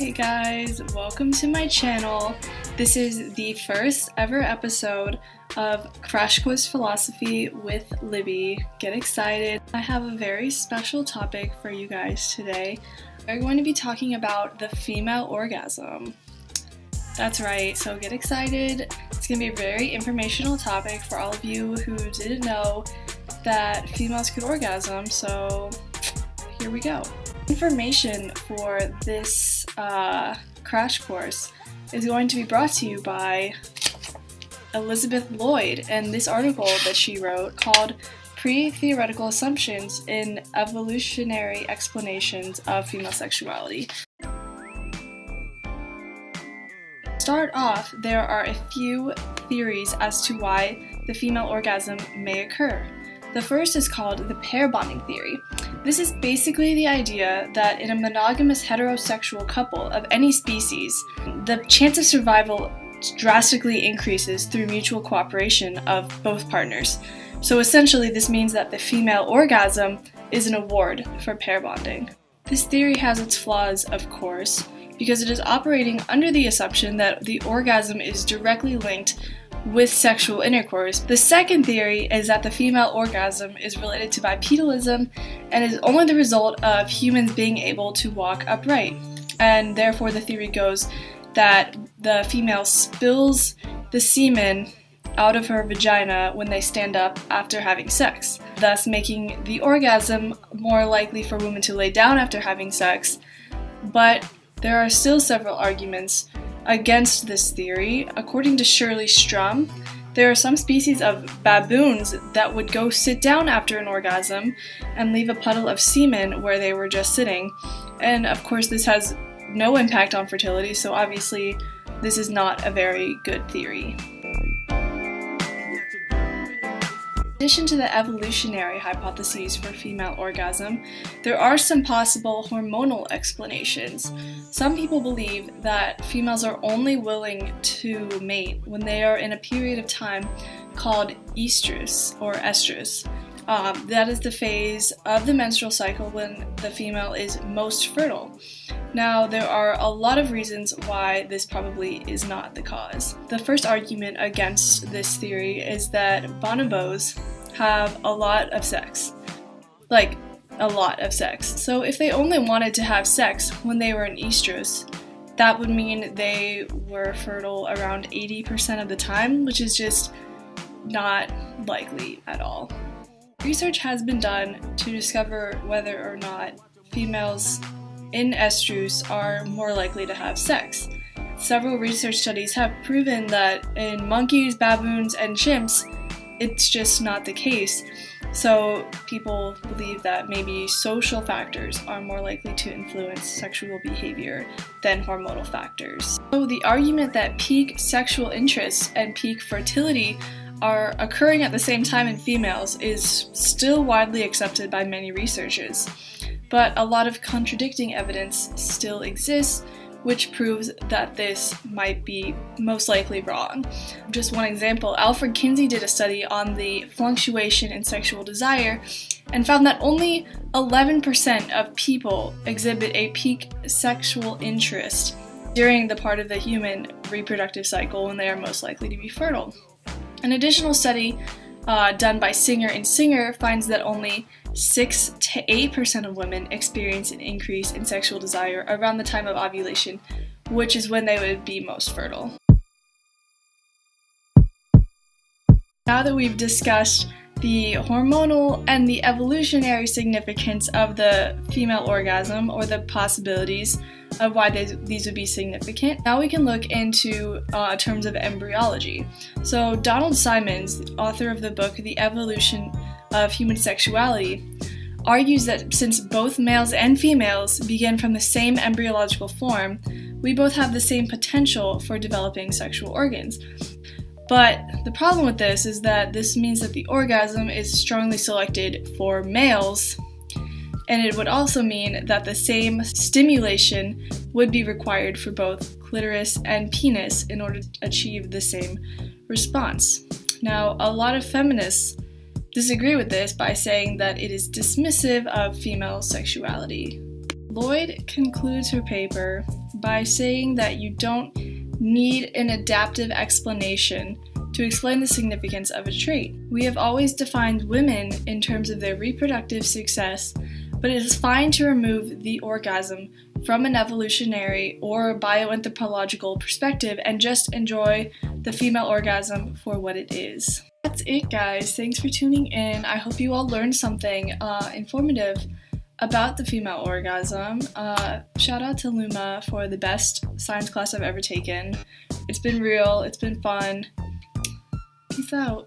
Hey guys, welcome to my channel. This is the first ever episode of Crash Course Philosophy with Libby. Get excited. I have a very special topic for you guys today. We're going to be talking about the female orgasm. That's right, so get excited. It's going to be a very informational topic for all of you who didn't know that females could orgasm, so here we go. Information for this crash course is going to be brought to you by Elisabeth Lloyd and this article that she wrote called Pre-Theoretical Assumptions in Evolutionary Explanations of Female Sexuality. To start off, there are a few theories as to why the female orgasm may occur. The first is called the pair bonding theory. This is basically the idea that in a monogamous heterosexual couple of any species, the chance of survival drastically increases through mutual cooperation of both partners. So essentially, this means that the female orgasm is an award for pair bonding. This theory has its flaws, of course, because it is operating under the assumption that the orgasm is directly linked with sexual intercourse. The second theory is that the female orgasm is related to bipedalism and is only the result of humans being able to walk upright. And therefore the theory goes that the female spills the semen out of her vagina when they stand up after having sex, thus making the orgasm more likely for women to lay down after having sex. But there are still several arguments against this theory. According to Shirley Strum, there are some species of baboons that would go sit down after an orgasm and leave a puddle of semen where they were just sitting. And of course this has no impact on fertility, so obviously this is not a very good theory. In addition to the evolutionary hypotheses for female orgasm, there are some possible hormonal explanations. Some people believe that females are only willing to mate when they are in a period of time called estrus or estrus. That is the phase of the menstrual cycle when the female is most fertile. Now, there are a lot of reasons why this probably is not the cause. The first argument against this theory is that bonobos have a lot of sex. Like, a lot of sex. So if they only wanted to have sex when they were in estrus, that would mean they were fertile around 80% of the time, which is just not likely at all. Research has been done to discover whether or not females in estrus are more likely to have sex. Several research studies have proven that in monkeys, baboons, and chimps, it's just not the case. So people believe that maybe social factors are more likely to influence sexual behavior than hormonal factors. So the argument that peak sexual interest and peak fertility are occurring at the same time in females is still widely accepted by many researchers. But a lot of contradicting evidence still exists, which proves that this might be most likely wrong. Just one example, Alfred Kinsey did a study on the fluctuation in sexual desire and found that only 11% of people exhibit a peak sexual interest during the part of the human reproductive cycle when they are most likely to be fertile. An additional study done by Singer and Singer finds that only 6 to 8% of women experience an increase in sexual desire around the time of ovulation, which is when they would be most fertile. Now that we've discussed the hormonal and the evolutionary significance of the female orgasm, or the possibilities of why these would be significant, now we can look into terms of embryology. So Donald Simons, the author of the book The Evolution of Human Sexuality, argues that since both males and females begin from the same embryological form, we both have the same potential for developing sexual organs. But the problem with this is that this means that the orgasm is strongly selected for males, and it would also mean that the same stimulation would be required for both clitoris and penis in order to achieve the same response. Now, a lot of feminists disagree with this by saying that it is dismissive of female sexuality. Lloyd concludes her paper by saying that you don't need an adaptive explanation to explain the significance of a trait. We have always defined women in terms of their reproductive success, but it is fine to remove the orgasm from an evolutionary or bioanthropological perspective and just enjoy the female orgasm for what it is. That's it, guys. Thanks for tuning in. I hope you all learned something informative about the female orgasm. Shout out to Luma for the best science class I've ever taken. It's been real, it's been fun. Peace out.